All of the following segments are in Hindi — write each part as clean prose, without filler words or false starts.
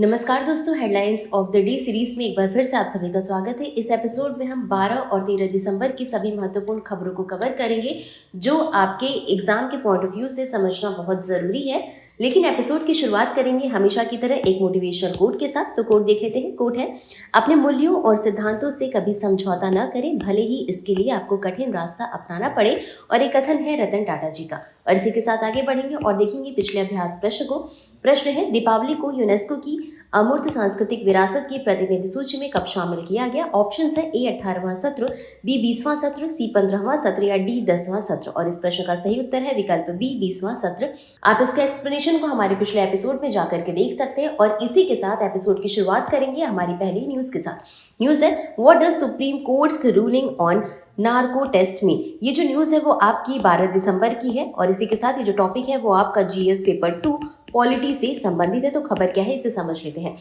नमस्कार दोस्तों, headlines of the day series में एक बार फिर से आप सभी का स्वागत है। इस एपिसोड में हम 12 और 13 दिसंबर की सभी महत्वपूर्ण खबरों को कवर करेंगे जो आपके एग्जाम के पॉइंट ऑफ व्यू से समझना बहुत जरूरी है। लेकिन एपिसोड की शुरुआत करेंगे हमेशा की तरह एक मोटिवेशनल कोट के साथ। तो कोट देख लेते हैं। कोट है, अपने मूल्यों और सिद्धांतों से कभी समझौता न करें, भले ही इसके लिए आपको कठिन रास्ता अपनाना पड़े। और एक कथन है रतन टाटा जी का। और इसी के साथ आगे बढ़ेंगे और देखेंगे पिछले अभ्यास प्रश्न को। प्रश्न है, दीपावली को यूनेस्को की अमूर्त सांस्कृतिक विरासत की प्रतिनिधि सूची में कब शामिल किया गया? ऑप्शंस है ए 18वां सत्र, बी 20वां सत्र, सी 15वां सत्र या डी 10वां सत्र। और इस प्रश्न का सही उत्तर है विकल्प बी 20वां सत्र। आप इसके एक्सप्लेनेशन को हमारे पिछले एपिसोड में जाकर के देख सकते हैं। और इसी के साथ एपिसोड की शुरुआत करेंगे हमारी पहली न्यूज के साथ। न्यूज है, what does Supreme Court's ruling on narco test में। ये जो न्यूज है वो आपकी 12 दिसंबर की है। और इसी के साथ ये जो टॉपिक है वो आपका जीएस पेपर 2 पॉलिटी से संबंधित है। तो खबर क्या है इसे समझ लेते हैं।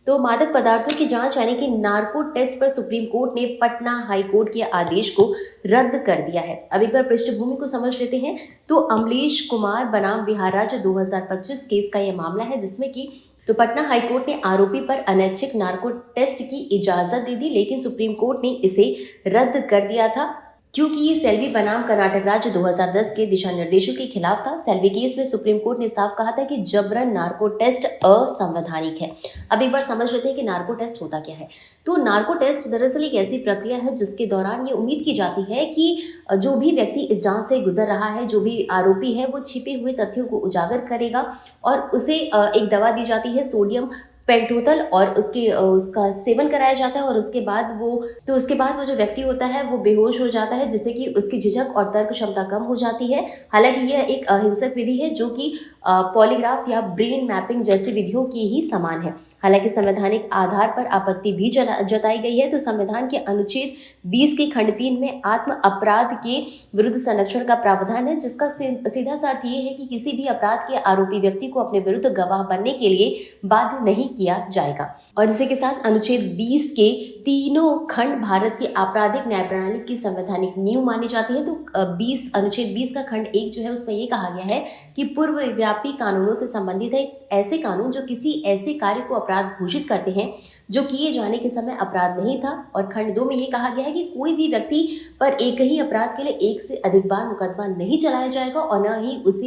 तो मादक पदार्थों की जांच यानी कि नार्को टेस्ट पर सुप्रीम कोर्ट ने पटना हाई कोर्ट के आदेश को रद्द कर दिया है। अब एक बार पृष्ठभूमि को समझ लेते हैं। तो अमलेश कुमार बनाम बिहार राज्य 2025 केस का यह मामला है, जिसमें कि तो पटना हाई कोर्ट ने आरोपी पर अनैच्छिक नार्को टेस्ट की इजाजत दे दी, लेकिन सुप्रीम कोर्ट ने इसे रद्द कर दिया था क्योंकि ये सेल्वी बनाम कर्नाटक राज्य 2010 के दिशा निर्देशों के खिलाफ था। सेल्वी केस में सुप्रीम कोर्ट ने साफ कहा था कि जबरन नार्को टेस्ट असंवैधानिक है। अब एक बार समझ लेते हैं कि नार्को टेस्ट होता क्या है। तो नार्को टेस्ट दरअसल एक ऐसी प्रक्रिया है जिसके दौरान ये उम्मीद की जाती है कि जो भी व्यक्ति इस जांच से गुजर रहा है, जो भी आरोपी है, वो छिपे हुए तथ्यों को उजागर करेगा और उसे एक दवा दी जाती है सोडियम पेंटोथल और उसका सेवन कराया जाता है। और उसके बाद वो जो व्यक्ति होता है वो बेहोश हो जाता है, जिससे कि उसकी झिझक और तर्क क्षमता कम हो जाती है। हालांकि यह एक अहिंसक विधि है जो कि पॉलीग्राफ या ब्रेन मैपिंग जैसी विधियों की ही समान है। हालांकि संवैधानिक आधार पर आपत्ति भी जताई गई है। तो संविधान के अनुच्छेद 20 के खंड 3 में आत्म अपराध के विरुद्ध संरक्षण का प्रावधान है, जिसका सीधा सा अर्थ ये है कि किसी भी अपराध के आरोपी व्यक्ति को अपने विरुद्ध गवाह बनने के लिए बाध्य नहीं किया जाएगा। और इसी के साथ अनुच्छेद 20 के तीनों खंड भारत की आपराधिक न्याय प्रणाली की संवैधानिक नींव मानी जाती है। तो अनुच्छेद 20 का खंड 1 जो है उसमें ये कहा गया है कि पूर्व व्यापी कानूनों से संबंधित है ऐसे कानून जो किसी ऐसे कार्य को अपराध घोषित करते हैं जो किए जाने के समय अपराध नहीं था। और खंड 2 में ये कहा गया है कि कोई भी व्यक्ति पर एक ही अपराध के लिए एक से अधिक बार मुकदमा नहीं चलाया जाएगा और न ही उसे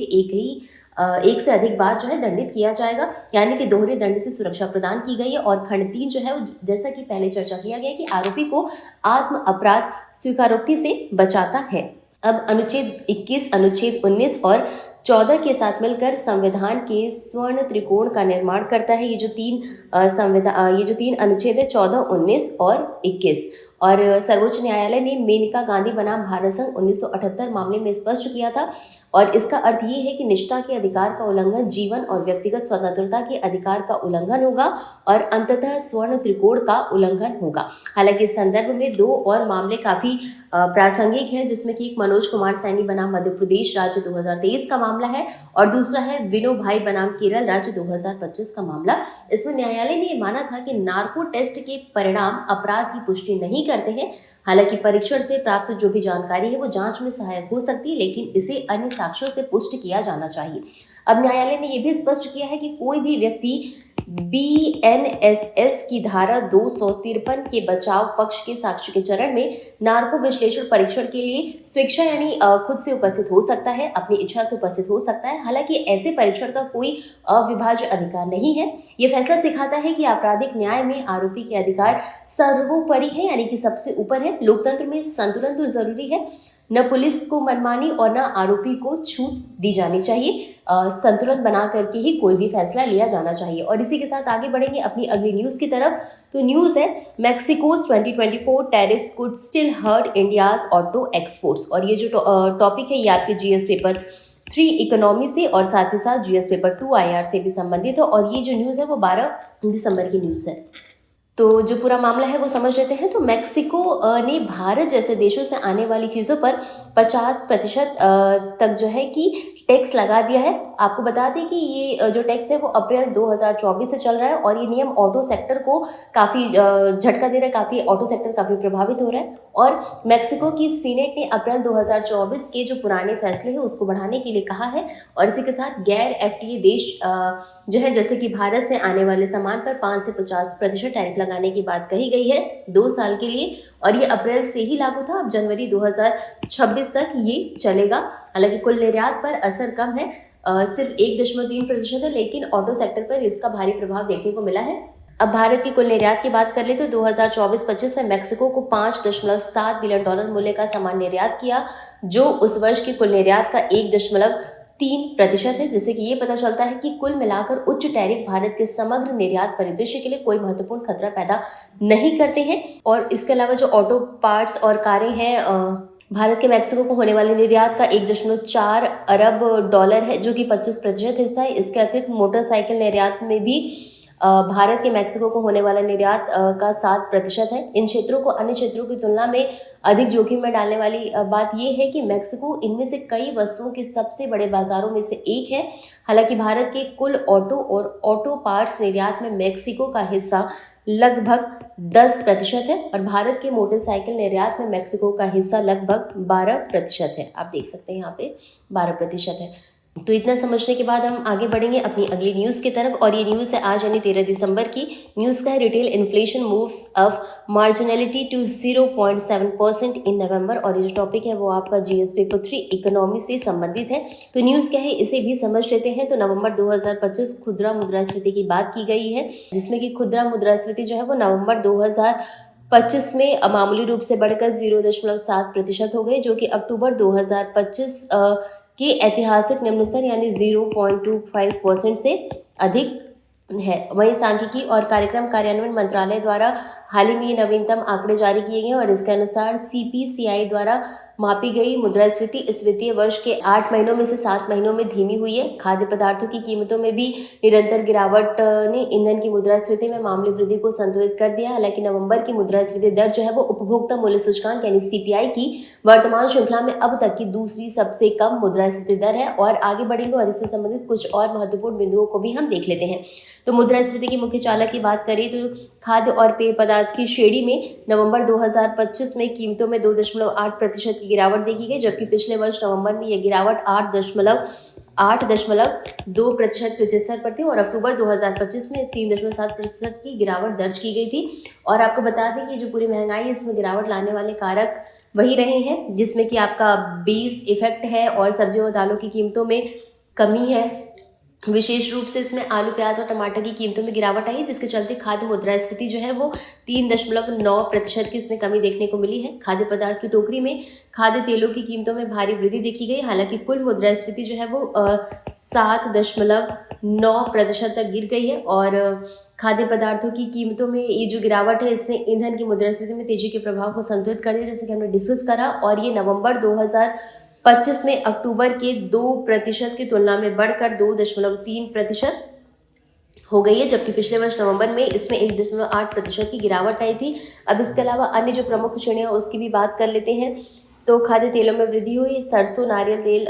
एक से अधिक बार जो है दंडित किया जाएगा, यानी कि दोहरे दंड से सुरक्षा प्रदान की गई है। और खंड 3 जो है वो जैसा कि पहले चर्चा किया गया कि आरोपी को आत्म अपराध स्वीकारोक्ति से बचाता है। अब अनुच्छेद 21, अनुच्छेद 19 और 14 के साथ मिलकर संविधान के स्वर्ण त्रिकोण का निर्माण करता है। ये जो तीन अनुच्छेद है 14, 19 और 21। और सर्वोच्च न्यायालय ने मेनका गांधी बनाम भारत संघ 1978 मामले में स्पष्ट किया था। और इसका अर्थ ये है कि निजता के अधिकार का उल्लंघन जीवन और व्यक्तिगत स्वतंत्रता के अधिकार का उल्लंघन होगा और अंततः स्वर्ण त्रिकोण का उल्लंघन होगा। हालांकि इस संदर्भ में 2 और मामले काफी प्रासंगिक हैं, जिसमें कि एक मनोज कुमार सैनी बनाम मध्य प्रदेश राज्य 2023 का मामला है और दूसरा है विनो भाई बनाम केरल राज्य 2025 का मामला। इसमें न्यायालय ने माना था कि नार्को टेस्ट के परिणाम अपराध की पुष्टि नहीं करते हैं। हालांकि परीक्षण से प्राप्त जो भी जानकारी है वो जांच में सहायक हो सकती है, लेकिन इसे अन्य साक्ष्यों से पुष्ट किया जाना चाहिए। अब न्यायालय ने यह भी स्पष्ट किया है कि कोई भी व्यक्ति बीएनएसएस की धारा 253 के बचाव पक्ष के साक्ष्य के चरण में नार्को विश्लेषण परीक्षण के लिए स्वेच्छा यानी खुद से उपस्थित हो सकता है, अपनी इच्छा से उपस्थित हो सकता है। हालांकि ऐसे परीक्षण का कोई अविभाज्य अधिकार नहीं है। ये फैसला सिखाता है कि आपराधिक न्याय में आरोपी के अधिकार सर्वोपरि है, यानी कि सबसे ऊपर है। लोकतंत्र में संतुलन तो जरूरी है, न पुलिस को मनमानी और न आरोपी को छूट दी जानी चाहिए। संतुलन बना करके ही कोई भी फैसला लिया जाना चाहिए। और इसी के साथ आगे बढ़ेंगे अपनी अगली न्यूज की तरफ। तो न्यूज है, Mexico's 2024 tariffs could still hurt India's auto exports. और ये जो टॉपिक है ये आपके जीएस पेपर 3 इकोनॉमी से और साथ ही साथ जीएस पेपर 2 आईआर से भी संबंधित है। और ये जो न्यूज है वो 12 दिसंबर की न्यूज है। तो जो पूरा मामला है वो समझ लेते हैं। तो मैक्सिको ने भारत जैसे देशों से आने वाली चीज़ों पर 50% तक जो है कि टैक्स लगा दिया है। आपको बता दें कि ये जो टैक्स है वो अप्रैल 2024 से चल रहा है और ये नियम ऑटो सेक्टर को काफ़ी झटका दे रहा है, काफ़ी ऑटो सेक्टर काफ़ी प्रभावित हो रहा है। और मेक्सिको की सीनेट ने अप्रैल 2024 के जो पुराने फैसले हैं उसको बढ़ाने के लिए कहा है और इसी के साथ गैर एफटीए देश जो है जैसे कि भारत से आने वाले सामान पर 5 से 50% टैरिफ लगाने की बात कही गई है 2 साल के लिए और ये अप्रैल से ही लागू था। अब जनवरी 2026 तक ये चलेगा। हालांकि कुल निर्यात पर असर कम है, सिर्फ 1.3% है, लेकिन ऑटो सेक्टर पर इसका भारी प्रभाव देखने को मिला है। अब भारत की कुल निर्यात की बात कर ले तो 2024-25 में मेक्सिको को $5.7 बिलियन मूल्य का सामान निर्यात किया, जो उस वर्ष की कुल निर्यात का 1.3% है, जिससे कि ये पता चलता है कि कुल मिलाकर उच्च टैरिफ भारत के समग्र निर्यात परिदृश्य के लिए कोई महत्वपूर्ण खतरा पैदा नहीं करते हैं। और इसके अलावा जो ऑटो पार्ट्स और कारें हैं, भारत के मेक्सिको को होने वाले निर्यात का $1.4 अरब है, जो कि 25% हिस्सा है। इसके अतिरिक्त मोटरसाइकिल निर्यात में भी भारत के मेक्सिको को होने वाला निर्यात का 7% है। इन क्षेत्रों को अन्य क्षेत्रों की तुलना में अधिक जोखिम में डालने वाली बात यह है कि मेक्सिको इनमें से कई वस्तुओं के सबसे बड़े बाजारों में से एक है। हालांकि भारत के कुल ऑटो और ऑटो पार्ट्स निर्यात में मेक्सिको का हिस्सा लगभग 10% है और भारत के मोटरसाइकिल निर्यात में मेक्सिको का हिस्सा लगभग 12% है। आप देख सकते हैं यहाँ पे 12% है। तो इतना समझने के बाद हम आगे बढ़ेंगे अपनी अगली न्यूज़ की तरफ और ये न्यूज़ है आज यानी 13 दिसंबर की। न्यूज़ का है retail inflation moves up marginality to 0.7% in November और ये जो टॉपिक है वो आपका जीएस पेपर 3 इकोनॉमी से संबंधित है। तो न्यूज़ क्या है इसे भी समझ लेते हैं। तो नवंबर 2025 खुदरा मुद्रास्फीति की बात की गई है, जिसमें कि खुदरा मुद्रास्फीति जो है वो नवंबर 2025 में मामूली रूप से बढ़कर 0.7% हो गई, जो कि अक्टूबर 2025 के ऐतिहासिक निम्न स्तर यानी 0.25% से अधिक है। वहीं सांख्यिकी और कार्यक्रम कार्यान्वयन मंत्रालय द्वारा हाल ही में नवीनतम आंकड़े जारी किए गए और इसके अनुसार सीपीसीआई द्वारा मापी गई मुद्रास्फीति इस वित्तीय वर्ष के 8 महीनों में से 7 महीनों में धीमी हुई है। खाद्य पदार्थों की कीमतों में भी निरंतर गिरावट ने ईंधन की मुद्रास्फीति में मामूली वृद्धि को संतुलित कर दिया। हालांकि नवंबर की मुद्रास्फीति दर जो है वो उपभोक्ता मूल्य सूचकांक यानी सीपीआई की वर्तमान श्रृंखला में अब तक की दूसरी सबसे कम मुद्रास्फीति दर है। और आगे बढ़ेंगे और इससे संबंधित कुछ और महत्वपूर्ण बिंदुओं को भी हम देख लेते हैं। तो मुद्रास्फीति की मुख्य चालक की बात करें तो खाद्य और पेय पदार्थ की श्रेणी में नवंबर 2025 में कीमतों में 2.8% की गिरावट देखी गई, जबकि पिछले वर्ष नवंबर में यह गिरावट 8.2% के उच्च स्तर पर थी और अक्टूबर 2025 में 3.7% की गिरावट दर्ज की गई थी। और आपको बता दें कि जो पूरी महंगाई है इसमें गिरावट लाने वाले कारक वही रहे हैं, जिसमें कि आपका बेस इफेक्ट है और सब्जियों और दालों की कीमतों में कमी है। विशेष रूप से इसमें आलू, प्याज और टमाटर की कीमतों में गिरावट आई है, जिसके चलते खाद्य मुद्रास्फीति जो है वो 3.9% की इसमें कमी देखने को मिली है। खाद्य पदार्थ की टोकरी में खाद्य तेलों की कीमतों में भारी वृद्धि देखी गई। हालांकि कुल मुद्रास्फीति जो है वो 7.9% तक गिर गई है और खाद्य पदार्थों की कीमतों में ये जो गिरावट है इसने ईंधन की मुद्रास्फीति में तेजी के प्रभाव को संतुलित कर दिया, जैसे कि हमने डिस्कस करा। और ये नवंबर 2025 में अक्टूबर के 2% की तुलना में बढ़कर 2.3% हो गई है, जबकि पिछले वर्ष नवंबर में इसमें 1.8% की गिरावट आई थी। अब इसके अलावा अन्य जो प्रमुख श्रेणियां उसकी भी बात कर लेते हैं। तो खाद्य तेलों में वृद्धि हुई, सरसों नारियल तेल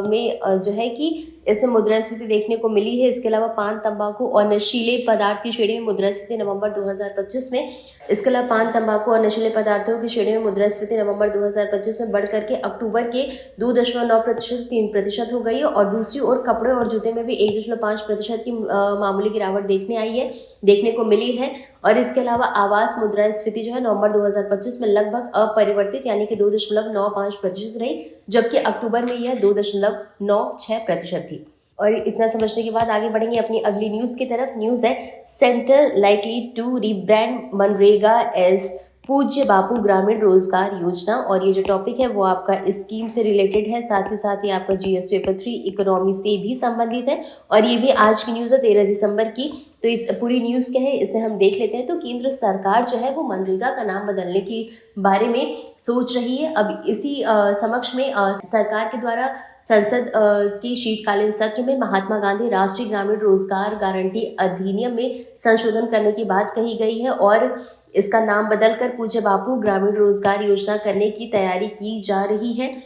में जो है कि इसमें मुद्रास्फीति देखने को मिली है। इसके अलावा पान, तंबाकू और नशीले पदार्थ की श्रेणी में मुद्रास्फीति नवंबर 2025 में इसके अलावा पान, तंबाकू और नशीले पदार्थों की श्रेणी में मुद्रास्फीति नवंबर 2025 में बढ़ करके अक्टूबर के 2.9% 3% हो गई है। और दूसरी ओर कपड़े और जूते में भी 1.5% की मामूली गिरावट देखने को मिली है। और इसके अलावा आवास मुद्रास्फीति जो है नवंबर 2025 में लगभग अपरिवर्तित यानी कि 2.95% रही, जबकि अक्टूबर में यह 2.96% थी। और इतना समझने के बाद आगे बढ़ेंगे अपनी अगली न्यूज़ की तरफ। न्यूज़ है सेंटर लाइकली टू रीब्रांड मनरेगा एज पूज्य बापू ग्रामीण रोजगार योजना। और ये जो टॉपिक है वो आपका इस स्कीम से रिलेटेड है, साथ ही आपका जीएस पेपर 3 इकोनॉमी से भी संबंधित है। और ये भी आज की न्यूज़ है 13 दिसंबर की। तो इस पूरी न्यूज़ क्या है इसे हम देख लेते हैं। तो केंद्र सरकार जो है वो मनरेगा का नाम बदलने के बारे में सोच रही है। अब इसी समक्ष में सरकार के द्वारा संसद के शीतकालीन सत्र में महात्मा गांधी राष्ट्रीय ग्रामीण रोजगार गारंटी अधिनियम में संशोधन करने की बात कही गई है और इसका नाम बदलकर पूज्य बापू ग्रामीण रोजगार योजना करने की तैयारी की जा रही है।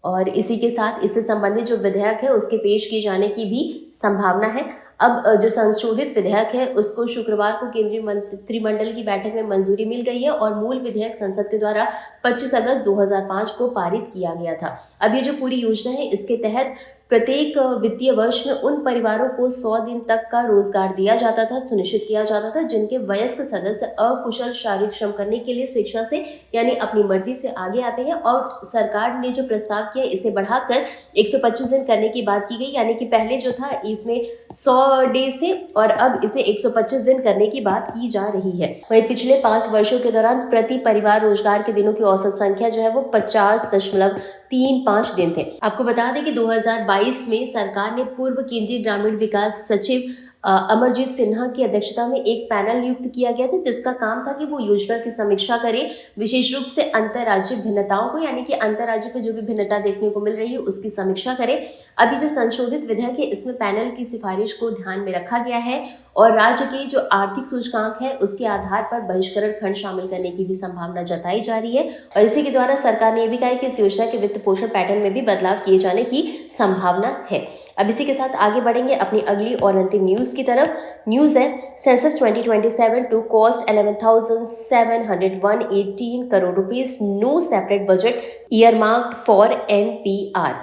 और इसी के साथ इससे संबंधित जो विधेयक है उसके पेश किए जाने की भी संभावना है। अब जो संशोधित विधेयक है उसको शुक्रवार को केंद्रीय मंत्रिमंडल की बैठक में मंजूरी मिल गई है और मूल विधेयक संसद के द्वारा 25 अगस्त 2005 को पारित किया गया था। अब ये जो पूरी योजना है इसके तहत प्रत्येक वित्तीय वर्ष में उन परिवारों को 100 दिन तक का रोजगार दिया जाता था, सुनिश्चित किया जाता था जिनके वयस्क सदस्य अकुशल शारीरिक श्रम करने के लिए स्वेच्छा से यानी अपनी मर्जी से आगे आते हैं। और सरकार ने जो प्रस्ताव किया इसे बढ़ाकर 125 दिन करने की बात की गई, यानी कि पहले जो था इसमें 100 डेज थे और अब इसे 125 दिन करने की बात की जा रही है। वहीं पिछले 5 वर्षों के दौरान प्रति परिवार रोजगार के दिनों की औसत संख्या जो है वो 50.35 दिन थे। आपको बता दें कि 2022 में सरकार ने पूर्व केंद्रीय ग्रामीण विकास सचिव अमरजीत सिन्हा की अध्यक्षता में एक पैनल नियुक्त किया गया था जिसका काम था कि वो योजना की समीक्षा करे, विशेष रूप से अंतर्राज्यीय भिन्नताओं को, यानी कि अंतर्राज्य पे जो भी भिन्नता देखने को मिल रही है उसकी समीक्षा करे। अभी जो संशोधित विधेयक है इसमें पैनल की सिफारिश को ध्यान में रखा गया है और राज्य के जो आर्थिक सूचकांक है उसके आधार पर बहिष्करण खंड शामिल करने की भी संभावना जताई जा रही है। और इसी के द्वारा सरकार ने यह भी कहा है कि इस योजना के वित्त पोषण पैटर्न में भी बदलाव किए जाने की संभावना है। अब इसी के साथ आगे बढ़ेंगे अपनी अगली और अंतिम न्यूज की तरफ। न्यूज है census 2027 to cost 11,718 crore rupees, no separate budget earmarked for NPR।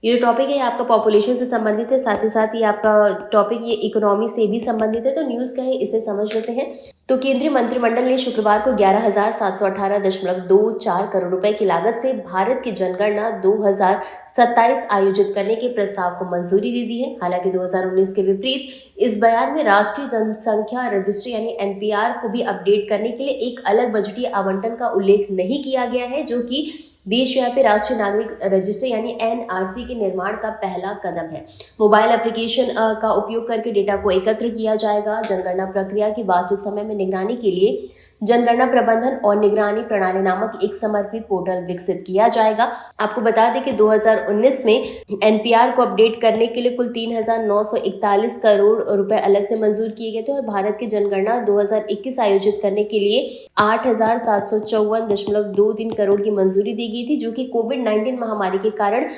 ये जो टॉपिक है आपका पॉपुलेशन से संबंधित है, साथ ही साथ ये आपका टॉपिक ये इकोनॉमी से भी संबंधित है। तो न्यूज़ क्या है इसे समझ लेते हैं। तो केंद्रीय मंत्रिमंडल ने शुक्रवार को 11,718.24 करोड़ रुपए की लागत से भारत की जनगणना 2027 आयोजित करने के प्रस्ताव को मंजूरी दे दी है। हालांकि 2019 के विपरीत इस बयान में राष्ट्रीय जनसंख्या रजिस्ट्री यानी NPR को भी अपडेट करने के लिए एक अलग बजटीय आवंटन का उल्लेख नहीं किया गया है, जो कि देशव्यापी राष्ट्रीय नागरिक रजिस्टर यानी NRC के निर्माण का पहला कदम है। मोबाइल एप्लीकेशन का उपयोग करके डेटा को एकत्र किया जाएगा। जनगणना प्रक्रिया की वास्तविक समय में निगरानी के लिए जनगणना प्रबंधन और निगरानी प्रणाली नामक एक समर्पित पोर्टल विकसित किया जाएगा। आपको बता दें कि 2019 में NPR को अपडेट करने के लिए कुल 3,941 करोड़ रुपए अलग से मंजूर किए गए थे और भारत की जनगणना 2021 आयोजित करने के लिए 8,754.23 करोड़ की मंजूरी दी गई थी, जो कि कोविड-19 महामारी के कारण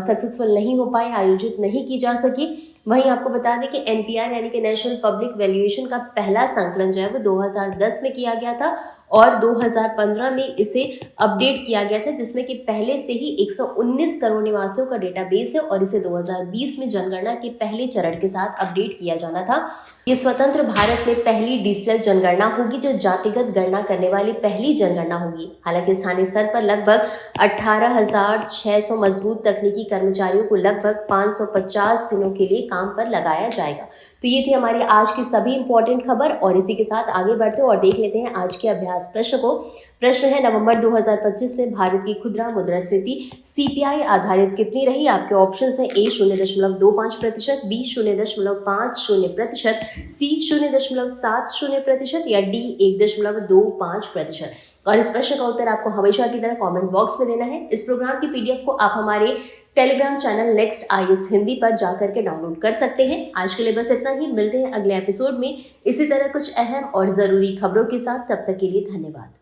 सक्सेसफुल नहीं हो पाई, आयोजित नहीं की जा सकी। वहीं आपको बता दें कि NPR यानी कि नेशनल पब्लिक वैल्यूएशन का पहला संकलन जो है वो 2010 में किया गया था और 2015 में इसे अपडेट किया गया था, जिसमें कि पहले से ही 119 करोड़ निवासियों का डेटाबेस है और इसे 2020 में जनगणना के पहले चरण के साथ अपडेट किया जाना था। ये स्वतंत्र भारत में पहली डिजिटल जनगणना होगी जो जातिगत गणना करने वाली पहली जनगणना होगी। हालांकि स्थानीय स्तर पर लगभग 18,600 मजबूत तकनीकी कर्मचारियों को लगभग 550 दिनों के लिए काम पर लगाया जाएगा। तो ये थी हमारी आज की सभी इंपॉर्टेंट खबर और इसी के साथ आगे बढ़ते और देख लेते हैं आज के अभ्यास प्रश्न को। प्रश्न है नवंबर 2025 में भारत की खुदरा मुद्रास्फीति CPI आधारित कितनी रही? आपके ऑप्शन है A 0.25%, B 0.50%, C 0.70% या D 1.25%। और इस प्रश्न का उत्तर आपको हमेशा की तरह कमेंट बॉक्स में देना है। इस प्रोग्राम की PDF को आप हमारे Telegram channel next IAS Hindi पर जाकर के डाउनलोड कर सकते हैं। आज के लिए बस इतना ही, मिलते हैं अगले एपिसोड में इसी तरह कुछ अहम और ज़रूरी खबरों के साथ। तब तक के लिए धन्यवाद।